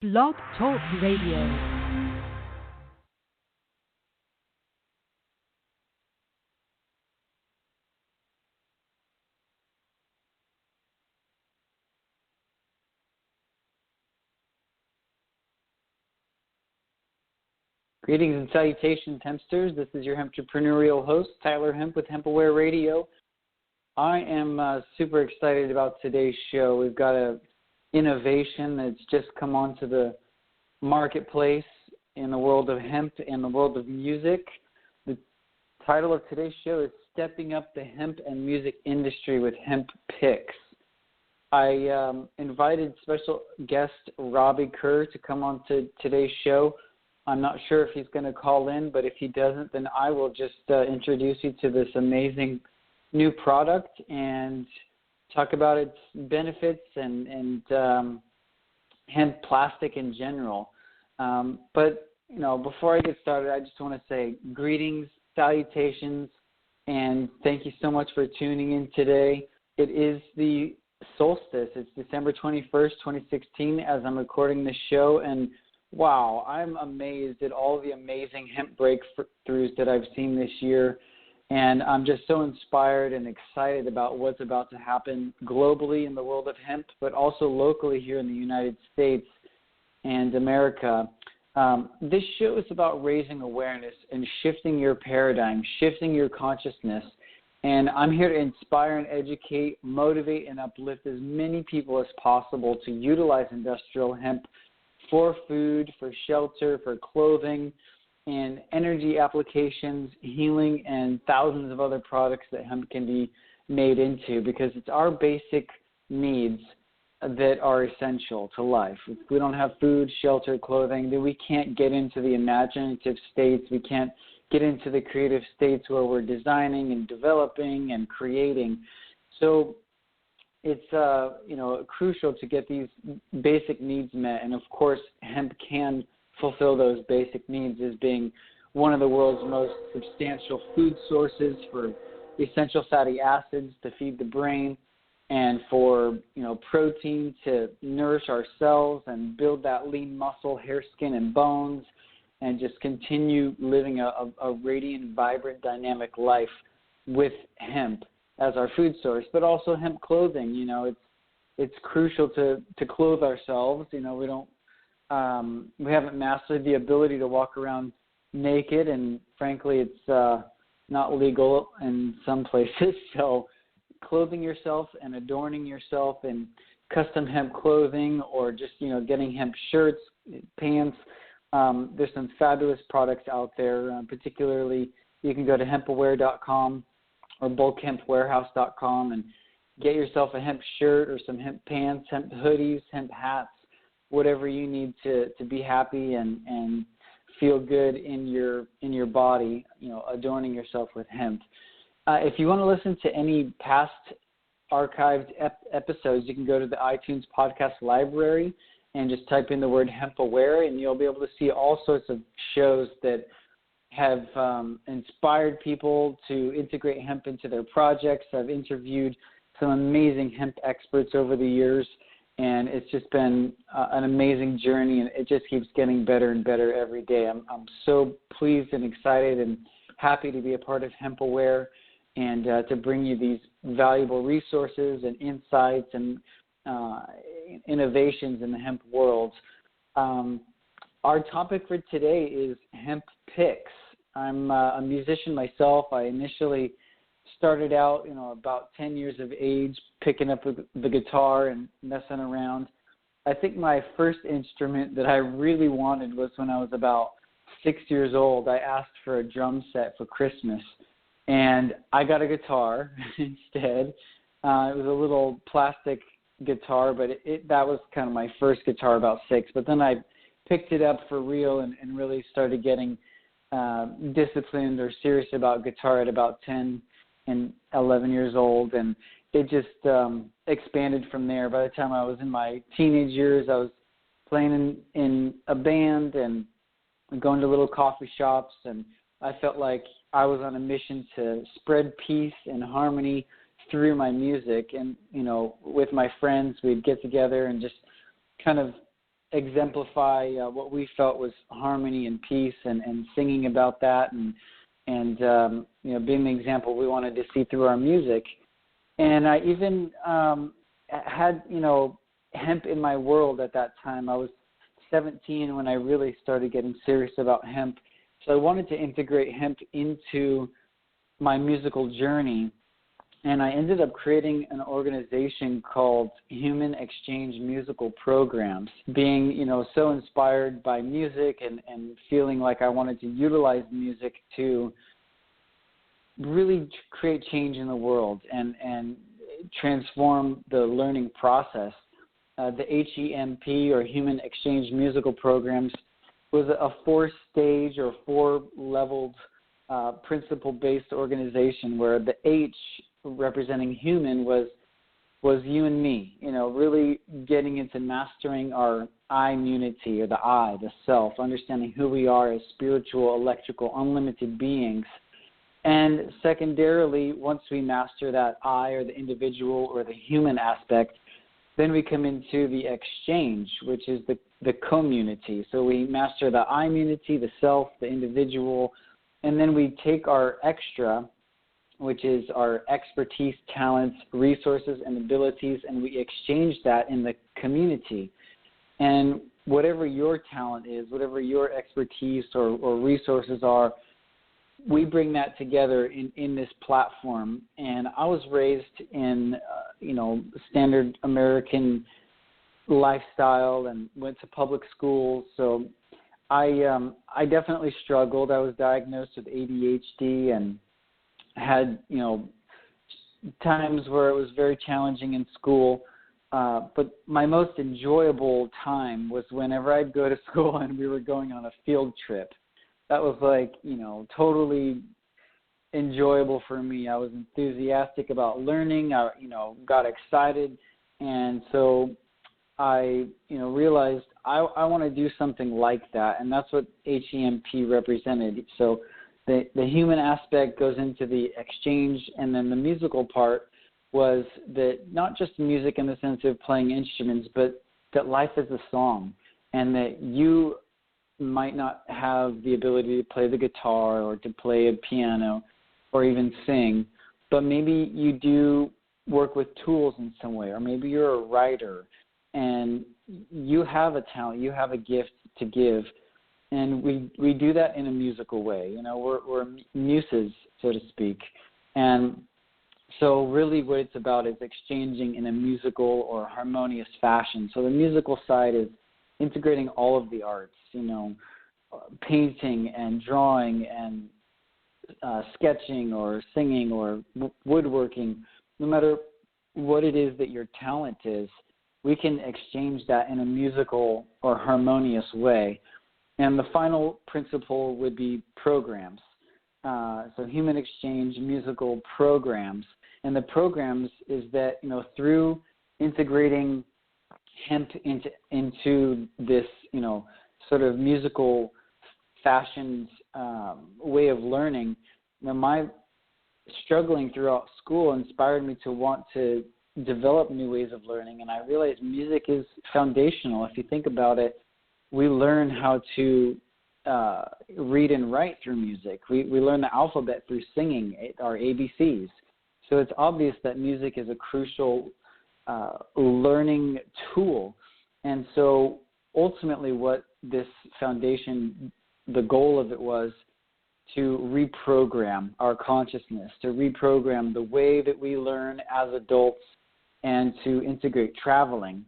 Blog Talk Radio. Greetings and salutations, Hempsters. This is your Hemp-entrepreneurial host, Tyler Hemp with HempAware Radio. I am super excited about today's show. We've got an innovation that's just come onto the marketplace in the world of hemp and the world of music. The title of today's show is Stepping Up the Hemp and Music Industry with Hemp Picks. I invited special guest Robby to come on to today's show. I'm not sure if he's going to call in, but if he doesn't, then I will just introduce you to this amazing new product and talk about its benefits and hemp plastic in general. But, before I get started, I just want to say greetings, salutations, and thank you so much for tuning in today. It is the solstice. It's December 21st, 2016, as I'm recording this show, and wow, I'm amazed at all the amazing hemp breakthroughs that I've seen this year, and I'm just so inspired and excited about what's about to happen globally in the world of hemp, but also locally here in the United States and America. This show is about raising awareness and shifting your paradigm, shifting your consciousness, and I'm here to inspire and educate, motivate, and uplift as many people as possible to utilize industrial hemp for food, for shelter, for clothing, and energy applications, healing, and thousands of other products that hemp can be made into, because it's our basic needs that are essential to life. If we don't have food, shelter, clothing, then we can't get into the imaginative states. We can't get into the creative states where we're designing and developing and creating. So it's crucial to get these basic needs met, and of course hemp can fulfill those basic needs as being one of the world's most substantial food sources for essential fatty acids to feed the brain, and for protein to nourish our cells and build that lean muscle, hair, skin, and bones, and just continue living a radiant, vibrant, dynamic life with hemp as our food source. But also hemp clothing, it's crucial to clothe ourselves. We haven't mastered the ability to walk around naked, and frankly, it's not legal in some places. So clothing yourself and adorning yourself in custom hemp clothing, or just, getting hemp shirts, pants. There's some fabulous products out there. Particularly, you can go to hempaware.com or bulkhempwarehouse.com and get yourself a hemp shirt or some hemp pants, hemp hoodies, hemp hats, whatever you need to be happy and feel good in your body, adorning yourself with hemp. If you want to listen to any past archived episodes, you can go to the iTunes podcast library and just type in the word HempAware, and you'll be able to see all sorts of shows that have inspired people to integrate hemp into their projects. I've interviewed some amazing hemp experts over the years, and it's just been an amazing journey, and it just keeps getting better and better every day. I'm so pleased and excited and happy to be a part of HempAware and to bring you these valuable resources and insights and innovations in the hemp world. Our topic for today is hemp picks. I'm a musician myself. I initially started out, about 10 years of age, picking up the guitar and messing around. I think my first instrument that I really wanted was when I was about 6 years old. I asked for a drum set for Christmas, and I got a guitar instead. It was a little plastic guitar, but that was kind of my first guitar, about 6. But then I picked it up for real and really started getting disciplined or serious about guitar at about 10 and 11 years old, and it just expanded from there. By the time I was in my teenage years, I was playing in a band and going to little coffee shops, and I felt like I was on a mission to spread peace and harmony through my music. And with my friends, we'd get together and just kind of exemplify what we felt was harmony and peace, and singing about that, and being the example we wanted to see through our music. And I even had hemp in my world at that time. I was 17 when I really started getting serious about hemp. So I wanted to integrate hemp into my musical journey, and I ended up creating an organization called Human Exchange Musical Programs, being, so inspired by music and feeling like I wanted to utilize music to really create change in the world and transform the learning process. The HEMP, or Human Exchange Musical Programs, was a 4-stage or 4-leveled principle-based organization where the H, representing human, was you and me, really getting into mastering our I-munity, or the I, the self, understanding who we are as spiritual, electrical, unlimited beings. And secondarily, once we master that I, or the individual, or the human aspect, then we come into the exchange, which is the community. So we master the I-munity, the self, the individual, and then we take our extra, which is our expertise, talents, resources, and abilities, and we exchange that in the community. And whatever your talent is, whatever your expertise or resources are, we bring that together in this platform. And I was raised in, standard American lifestyle and went to public schools. So I definitely struggled. I was diagnosed with ADHD and had, times where it was very challenging in school. But my most enjoyable time was whenever I'd go to school and we were going on a field trip. That was totally enjoyable for me. I was enthusiastic about learning. I, got excited. And so I, realized I want to do something like that. And that's what HEMP represented. So the human aspect goes into the exchange, and then the musical part was that not just music in the sense of playing instruments, but that life is a song, and that you might not have the ability to play the guitar or to play a piano or even sing, but maybe you do work with tools in some way, or maybe you're a writer and you have a talent, you have a gift to give, and we do that in a musical way. We're muses, so to speak. And so really what it's about is exchanging in a musical or harmonious fashion. So the musical side is integrating all of the arts, painting and drawing and sketching or singing or woodworking. No matter what it is that your talent is, we can exchange that in a musical or harmonious way. And the final principle would be programs. So human exchange musical programs. And the programs is that, through integrating hemp into this, sort of musical fashioned way of learning, my struggling throughout school inspired me to want to develop new ways of learning. And I realized music is foundational. If you think about it, we learn how to read and write through music. We learn the alphabet through singing, our ABCs. So it's obvious that music is a crucial learning tool. And so ultimately what this foundation, the goal of it was to reprogram our consciousness, to reprogram the way that we learn as adults, and to integrate traveling.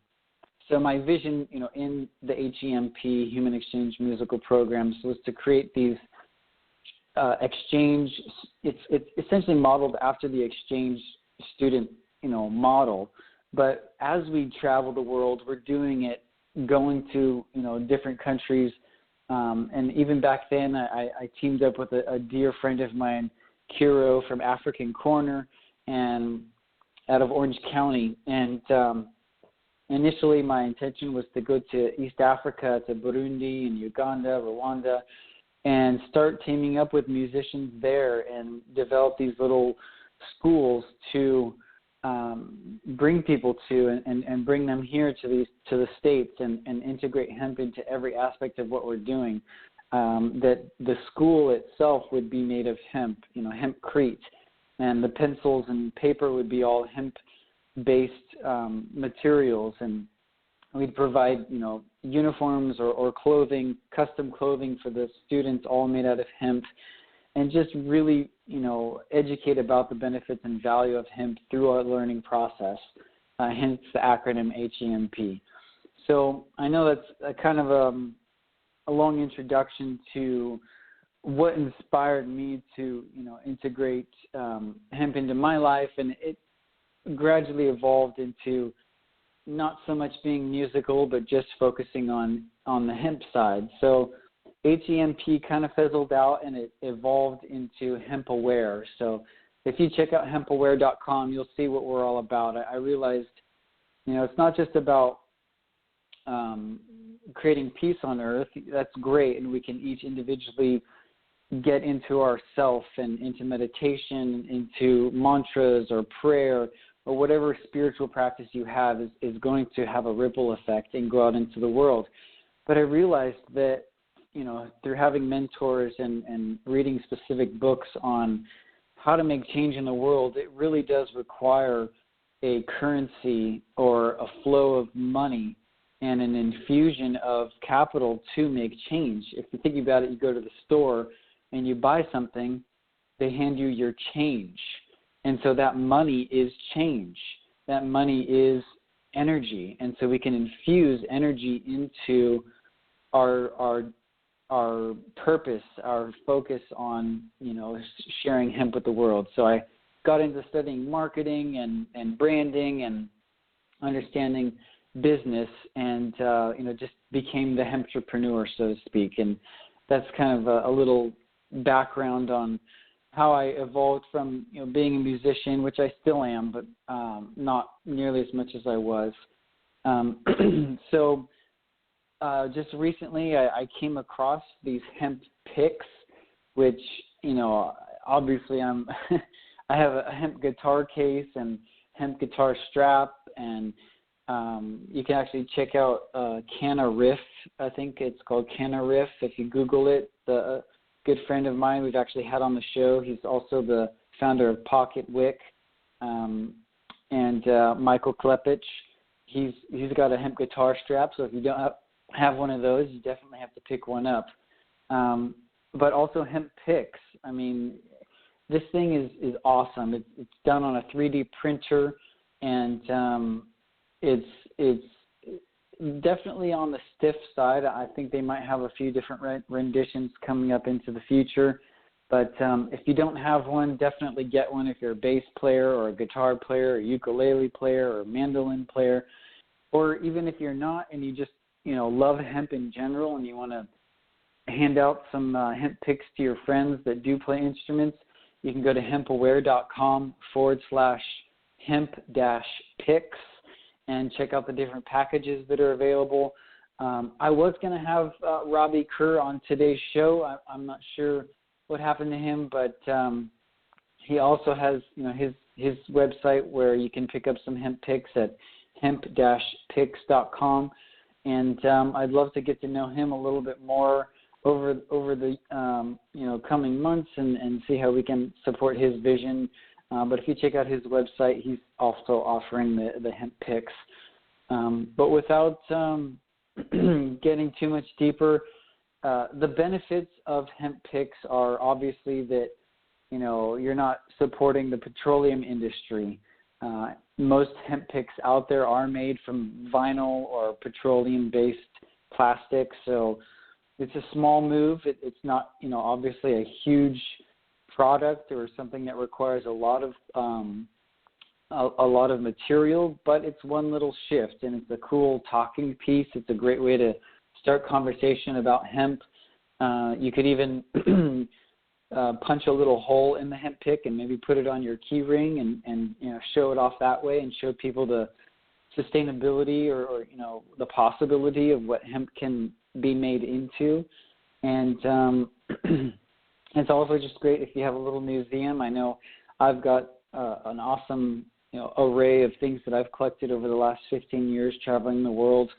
So my vision, in the HEMP, Human Exchange Musical Programs, was to create these exchange. It's essentially modeled after the exchange student, model. But as we travel the world, we're doing it, going to, different countries. And even back then, I teamed up with a dear friend of mine, Kiro from African Corner, and out of Orange County. And initially, my intention was to go to East Africa, to Burundi and Uganda, Rwanda, and start teaming up with musicians there and develop these little schools to bring people to and bring them here to the States and integrate hemp into every aspect of what we're doing. That the school itself would be made of hemp, hempcrete, and the pencils and paper would be all hemp-based materials, and we'd provide, uniforms or clothing, custom clothing for the students, all made out of hemp, and just really, educate about the benefits and value of hemp through our learning process, hence the acronym HEMP. So I know that's a kind of a long introduction to what inspired me to, integrate hemp into my life, and it gradually evolved into not so much being musical, but just focusing on the hemp side. So HEMP kind of fizzled out, and it evolved into Hemp Aware. So if you check out hempaware.com, you'll see what we're all about. I realized, it's not just about creating peace on earth. That's great, and we can each individually get into ourself and into meditation, into mantras or prayer, or whatever spiritual practice you have is going to have a ripple effect and go out into the world. But I realized that, through having mentors and reading specific books on how to make change in the world, it really does require a currency or a flow of money and an infusion of capital to make change. If you think about it, you go to the store and you buy something, they hand you your change. And so that money is change. That money is energy. And so we can infuse energy into our purpose, our focus on, sharing hemp with the world. So I got into studying marketing and branding and understanding business, and just became the hemprepreneur, so to speak. And that's kind of a little background on how I evolved from being a musician, which I still am, but not nearly as much as I was. So just recently I came across these hemp picks, which obviously I have a hemp guitar case and hemp guitar strap, and you can actually check out Canna Riff. I think it's called Canna Riff. If you Google it, the good friend of mine we've actually had on the show. He's also the founder of Pocket Wick, and Michael Klepich. He's got a hemp guitar strap, so if you don't have one of those, you definitely have to pick one up. But also hemp picks. I mean, this thing is awesome. It's done on a 3D printer, and it's definitely on the stiff side. I think they might have a few different renditions coming up into the future. But if you don't have one, definitely get one if you're a bass player or a guitar player or ukulele player or mandolin player. Or even if you're not and you just, love hemp in general and you want to hand out some hemp picks to your friends that do play instruments, you can go to hempaware.com/hemp-picks and check out the different packages that are available. I was going to have Robby Kerr on today's show. I'm not sure what happened to him, but he also has, his website where you can pick up some hemp picks at hemp-picks.com. And I'd love to get to know him a little bit more over the coming months and see how we can support his vision. But if you check out his website, he's also offering the hemp picks. But without getting too much deeper, the benefits of hemp picks are obviously that, you're not supporting the petroleum industry. Most hemp picks out there are made from vinyl or petroleum-based plastic, so it's a small move. It's not, obviously a huge product or something that requires a lot of material, but it's one little shift, and it's a cool talking piece. It's a great way to start conversation about hemp. You could even punch a little hole in the hemp pick and maybe put it on your key ring and show it off that way and show people the sustainability or the possibility of what hemp can be made into. And it's also just great if you have a little museum. I know I've got an awesome array of things that I've collected over the last 15 years traveling the world,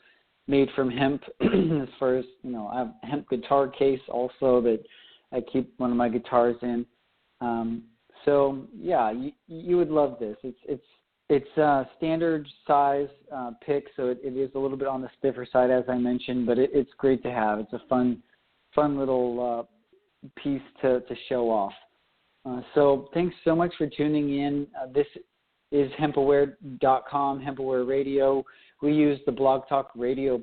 made from hemp. As far as, I have a hemp guitar case also that I keep one of my guitars in. So yeah, you would love this. It's a standard size pick, so it is a little bit on the stiffer side, as I mentioned, but it's great to have. It's a fun little piece to show off. So thanks so much for tuning in. This is hempaware.com, Hempaware Radio. We use the Blog Talk Radio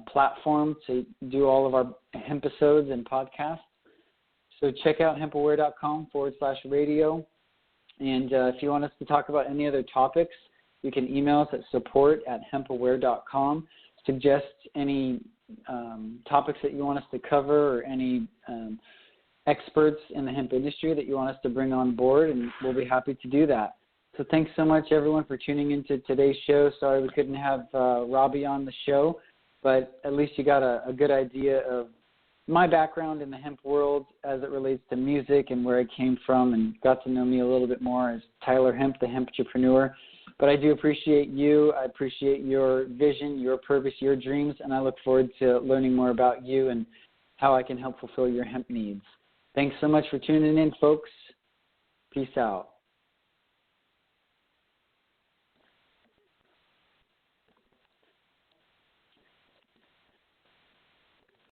platform to do all of our hemp episodes and podcasts. So check out hempaware.com/radio. And if you want us to talk about any other topics, you can email us at support@hempaware.com. Suggest any topics that you want us to cover or any experts in the hemp industry that you want us to bring on board, and we'll be happy to do that. So thanks so much, everyone, for tuning into today's show. Sorry we couldn't have Robby on the show, but at least you got a good idea of my background in the hemp world as it relates to music and where I came from, and got to know me a little bit more as Tyler Hemp, the Hemp-trepreneur. But I do appreciate you. I appreciate your vision, your purpose, your dreams, and I look forward to learning more about you and how I can help fulfill your hemp needs. Thanks so much for tuning in, folks. Peace out.